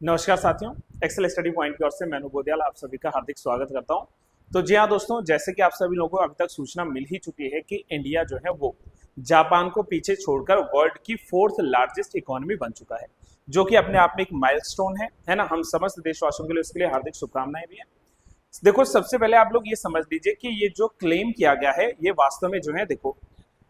नमस्कार साथियों, Excel study point की ओर से मैं अनु बोदियाल आप सभी का हार्दिक स्वागत करता हूं। तो जी हाँ दोस्तों, जैसे कि आप सभी लोगों को अभी तक सूचना मिल ही चुकी है कि इंडिया जो है वो जापान को पीछे छोड़कर वर्ल्ड की फोर्थ लार्जेस्ट इकोनॉमी बन चुका है, जो कि अपने आप में एक माइलस्टोन है ना। हम समस्त देशवासियों के लिए उसके लिए हार्दिक शुभकामनाएं भी है। देखो, सबसे पहले आप लोग ये समझ लीजिए कि ये जो क्लेम किया गया है ये वास्तव में जो है, देखो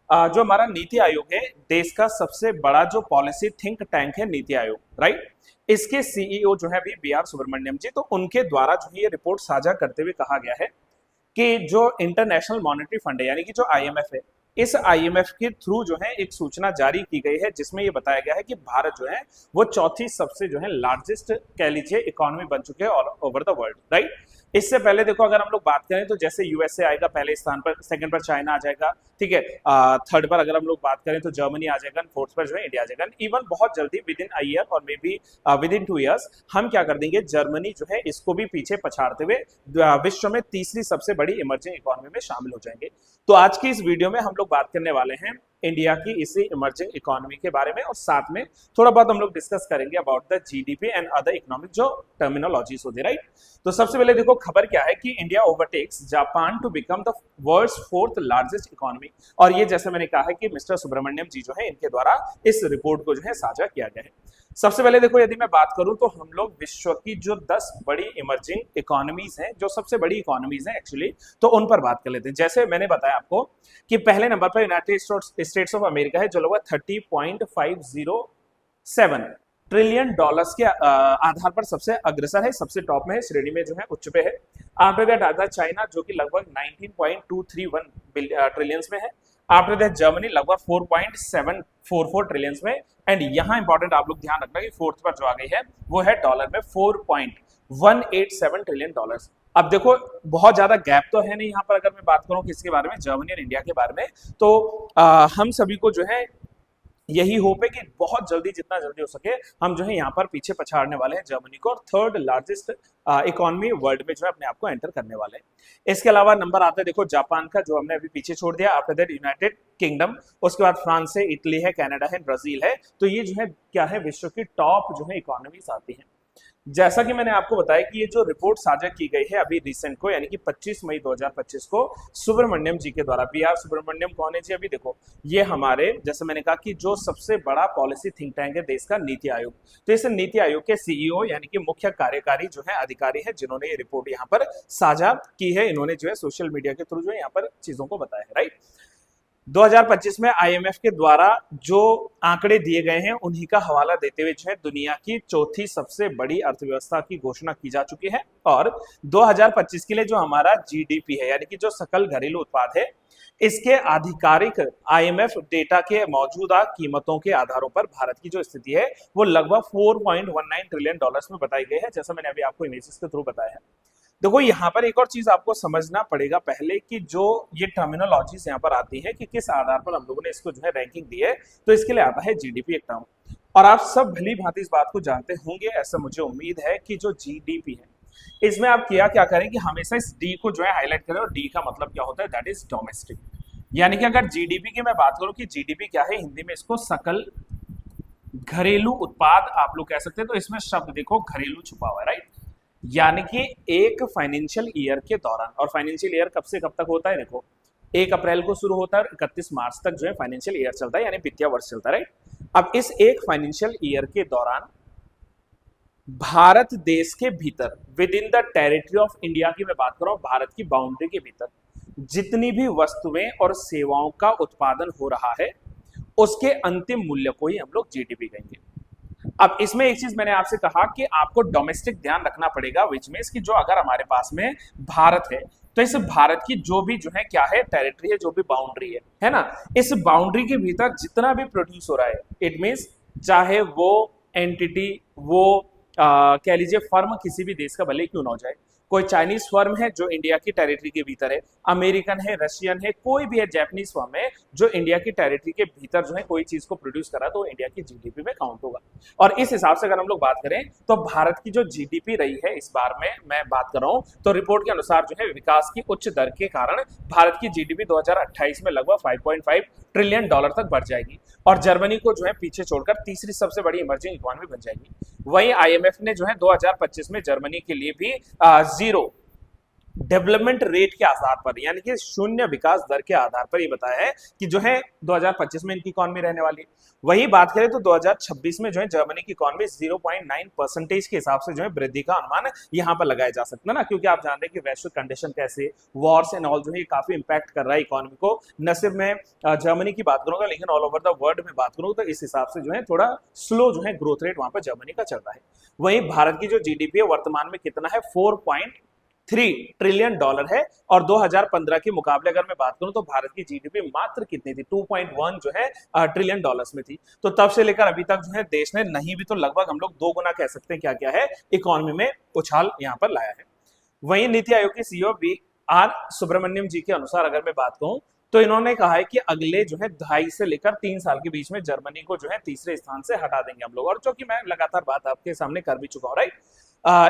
जो हमारा नीति आयोग है, देश का सबसे बड़ा जो पॉलिसी थिंक टैंक है नीति आयोग, राइट। इसके सीईओ जो है अभी बी आर सुब्रमण्यम जी, तो उनके द्वारा जो है ये रिपोर्ट साझा करते हुए कहा गया है कि जो इंटरनेशनल मॉनेटरी फंड है यानी कि जो आईएमएफ है, इस आईएमएफ के थ्रू जो है एक सूचना जारी की गई है जिसमें ये बताया गया है कि भारत जो है वो चौथी सबसे जो है लार्जेस्ट कह लीजिए इकोनॉमी बन चुके हैं all over the world, right. इससे पहले देखो, अगर हम लोग बात करें तो जैसे यूएसए आएगा पहले स्थान पर, सेकंड पर चाइना आ जाएगा, ठीक है। थर्ड पर अगर हम लोग बात करें तो जर्मनी आ जाएगा, फोर्थ पर जो है इंडिया आ जाएगा। इवन बहुत जल्दी विद इन अ ईयर और may be with in 2 years हम क्या कर देंगे, जर्मनी जो है इसको भी पीछे पछाड़ते हुए विश्व में तीसरी सबसे बड़ी इमर्जिंग इकोनॉमी में शामिल हो जाएंगे। तो आज की इस वीडियो में हम लोग बात करने वाले हैं इंडिया की इसी इमर्जिंग इकोनॉमी के बारे में, और साथ में थोड़ा बहुत हम लोग डिस्कस करेंगे about the GDP and other economic जो टर्मिनोलॉजीज होती है, राइट। तो सबसे पहले देखो, खबर क्या है कि India overtakes Japan to become the world's fourth largest economy. और ये जैसे मैंने कहा है कि मिस्टर सुब्रमण्यम जी जो है इनके द्वारा इस रिपोर्ट को जो है साझा किया गया है। सबसे पहले देखो, यदि मैं बात करूं तो हम लोग विश्व की जो 10 बड़ी इमर्जिंग इकोनॉमीज हैं, जो सबसे बड़ी इकोनॉमीज हैं एक्चुअली, तो उन पर बात कर लेते हैं। जैसे मैंने बताया आपको कि पहले नंबर पर यूनाइटेड स्टेट्स ऑफ अमेरिका है, जो लगभग 30.507 ट्रिलियन डॉलर्स के आधार पर सबसे अग्रसर है, सबसे टॉप में है, श्रेणी में जो है उच्च पे है। आफ्टर दैट आता है चाइना, जो कि लगभग 19.231 ट्रिलियंस में है। आफ्टर दैट जर्मनी लगभग 4.744 ट्रिलियंस में। एंड यहाँ इंपॉर्टेंट आप लोग ध्यान रखना कि फोर्थ पर जो आ गई है वो है डॉलर में 4.187 ट्रिलियन डॉलर्स। अब देखो, बहुत ज्यादा गैप तो है नहीं यहाँ पर, अगर मैं बात करूं किसके बारे में, जर्मनी और इंडिया के बारे में, तो हम सभी को जो है यही होप है कि बहुत जल्दी, जितना जल्दी हो सके, हम जो है यहाँ पर पीछे पछाड़ने वाले हैं जर्मनी को, और थर्ड लार्जेस्ट इकोनॉमी वर्ल्ड में जो है अपने आप को एंटर करने वाले हैं। इसके अलावा नंबर आता है देखो जापान का, जो हमने अभी पीछे छोड़ दिया। आफ्टर दैट यूनाइटेड किंगडम, उसके बाद फ्रांस है, इटली है, कनाडा है, ब्राजील है। तो ये जो है क्या है, विश्व की टॉप जो है इकोनॉमीज आती है। जैसा कि मैंने आपको बताया कि ये जो रिपोर्ट साझा की गई है अभी रिसेंट को, यानी कि 25 मई 2025 को सुब्रमण्यम जी के द्वारा। बी आर सुब्रमण्यम कौन है जी? अभी देखो, ये हमारे, जैसे मैंने कहा कि जो सबसे बड़ा पॉलिसी थिंक टैंक है देश का, नीति आयोग। तो इस नीति आयोग के सीईओ यानी कि मुख्य कार्यकारी जो है अधिकारी है, जिन्होंने ये रिपोर्ट यहाँ पर साझा की है। इन्होंने जो है सोशल मीडिया के थ्रू जो है यहाँ पर चीजों को बताया है, राइट। 2025 में आईएमएफ के द्वारा जो आंकड़े दिए गए हैं उन्हीं का हवाला देते हुए जो है दुनिया की चौथी सबसे बड़ी अर्थव्यवस्था की घोषणा की जा चुकी है। और 2025 के लिए जो हमारा जीडीपी है, यानी कि जो सकल घरेलू उत्पाद है, इसके आधिकारिक आईएमएफ डेटा के मौजूदा कीमतों के आधारों पर भारत की जो स्थिति है वो लगभग 4.19 ट्रिलियन डॉलर्स में बताई गई है, जैसा मैंने अभी आपको इमेजेस के थ्रू बताया है। देखो, यहाँ पर एक और चीज आपको समझना पड़ेगा पहले, कि जो ये टर्मिनोलॉजीज यहाँ पर आती है कि किस आधार पर हम लोगों ने इसको जो है रैंकिंग दी है, तो इसके लिए आता है जीडीपी एक टर्म। और आप सब भली भांति इस बात को जानते होंगे, ऐसा मुझे उम्मीद है, कि जो जीडीपी है इसमें आप क्या करें कि हमेशा इस डी को जो है हाईलाइट करें। और डी का मतलब क्या होता है? That is domestic. यानी कि अगर जीडीपी की मैं बात करूं कि जीडीपी क्या है, हिंदी में इसको सकल घरेलू उत्पाद आप लोग कह सकते हैं। तो इसमें शब्द देखो घरेलू छुपा हुआ है, राइट। यानी कि एक फाइनेंशियल ईयर के दौरान, और फाइनेंशियल ईयर कब से कब तक होता है? देखो, 1 अप्रैल को शुरू होता है, 31 मार्च तक जो है फाइनेंशियल ईयर चलता है, यानी वित्तीय वर्ष चलता है, राइट। अब इस एक फाइनेंशियल ईयर के दौरान भारत देश के भीतर, with in the territory of India की मैं बात कर रहा हूं, भारत की बाउंड्री के भीतर जितनी भी वस्तुएं और सेवाओं का उत्पादन हो रहा है उसके अंतिम मूल्य को ही हम लोग जीडीपी कहेंगे। अब इसमें एक चीज मैंने आपसे कहा कि आपको डोमेस्टिक ध्यान रखना पड़ेगा, विच मींस कि जो अगर हमारे पास में भारत है, तो इस भारत की जो भी जो है क्या है, टेरिटरी है, जो भी बाउंड्री है ना, इस बाउंड्री के भीतर जितना भी प्रोड्यूस हो रहा है, इट मींस चाहे वो एंटिटी, वो कह लीजिए फर्म किसी भी देश का भले क्यों ना हो जाए, कोई चाइनीज फर्म है जो इंडिया की टेरिटरी के भीतर है, अमेरिकन है, रशियन है, कोई भी है जैपनीज फर्म है जो इंडिया की टेरिटरी के भीतर जो है कोई चीज को प्रोड्यूस करा तो इंडिया की जीडीपी में काउंट होगा। और इस हिसाब से अगर हम लोग बात करें तो भारत की जो जीडीपी रही है इस बार में मैं बात कर रहा हूं, तो रिपोर्ट के अनुसार जो है विकास की उच्च दर के कारण भारत की जीडीपी 2028 में लगभग 5.5 ट्रिलियन डॉलर तक बढ़ जाएगी और जर्मनी को जो है पीछे छोड़कर तीसरी सबसे बड़ी इमर्जिंग इकोनॉमी बन जाएगी। वहीं आईएमएफ ने जो है 2025 में जर्मनी के लिए भी जीरो डेवलपमेंट रेट के आधार पर यानी कि शून्य विकास दर के आधार पर ये बताया है कि जो है 2025 में इनकी इकोनॉमी रहने वाली है। वही बात करें तो 2026 में जो है जर्मनी की इकोनॉमी 0.9% के हिसाब से जो है वृद्धि का अनुमान यहां पर लगाया जा सकता है ना, क्योंकि आप जान रहे हैं कि वैश्विक कंडीशन कैसे वॉर्स एंड ऑल जो है काफी इंपैक्ट कर रहा है इकोनॉमी को। न सिर्फ मैं जर्मनी की बात करूंगा लेकिन ऑल ओवर द वर्ल्ड में बात करूँ तो इस हिसाब से जो है थोड़ा स्लो जो है ग्रोथ रेट वहां पर जर्मनी का चल रहा है। वहीं भारत की जो जीडीपी है वर्तमान में कितना है 4.3 ट्रिलियन डॉलर है और 2015 के मुकाबले अगर मैं बात करूं तो भारत की जीडीपी मात्र कितनी थी 2.1 जो है ट्रिलियन डॉलर्स में थी। तो तब से लेकर अभी तक जो है देश ने नहीं भी तो लगभग हम लोग 2 गुना कह सकते हैं क्या क्या है इकोनॉमी में उछाल यहां पर लाया है। वहीं नीति आयोग के सीईओ बी आर सुब्रमण्यम जी के अनुसार अगर मैं बात कहूं तो इन्होंने कहा है कि अगले जो है 2.5 से लेकर 3 साल के बीच में जर्मनी को जो है तीसरे स्थान से हटा देंगे हम लोग, और जो कि मैं लगातार बात आपके सामने कर भी चुका हूं राइट।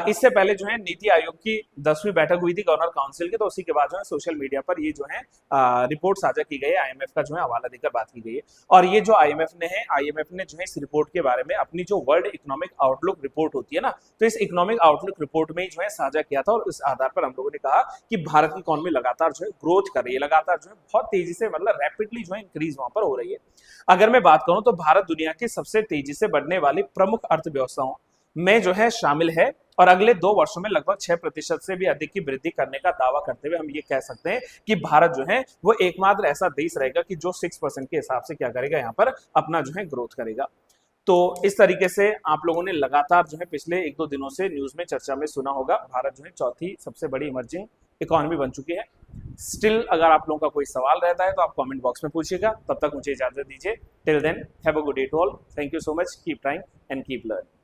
इससे पहले जो है नीति आयोग की 10वीं बैठक हुई थी गवर्नर काउंसिल की, तो उसी के बाद जो है सोशल मीडिया पर ये जो है रिपोर्ट साझा की गई है, आईएमएफ का जो है हवाला देकर बात की गई है। और ये जो आईएमएफ ने जो है इस रिपोर्ट के बारे में अपनी जो वर्ल्ड इकोनॉमिक आउटलुक रिपोर्ट होती है ना, तो इस इकोनॉमिक आउटलुक रिपोर्ट में ही जो है साझा किया था और इस आधार पर हम लोगों ने कहा कि भारत की इकोनॉमी लगातार जो है ग्रोथ कर रही है, लगातार जो है बहुत तेजी से मतलब रैपिडली जो है इंक्रीज वहां पर हो रही है। अगर मैं बात करूं तो भारत दुनिया की सबसे तेजी से बढ़ने वाली प्रमुख अर्थव्यवस्थाओं में जो है शामिल है और अगले 2 वर्षों में लगभग 6% से भी अधिक की वृद्धि करने का दावा करते हुए हम ये कह सकते हैं कि भारत जो है वो एकमात्र ऐसा देश रहेगा कि जो 6% के हिसाब से क्या करेगा यहाँ पर अपना जो है ग्रोथ करेगा। तो इस तरीके से आप लोगों ने लगातार जो है पिछले 1-2 दिनों से न्यूज में चर्चा में सुना होगा भारत जो है चौथी सबसे बड़ी इमर्जिंग इकोनॉमी बन चुकी है। स्टिल अगर आप लोगों का कोई सवाल रहता है तो आप कमेंट बॉक्स में पूछिएगा, तब तक मुझे इजाजत दीजिए। Till then have a good day to all, thank you so much, keep trying and keep learning.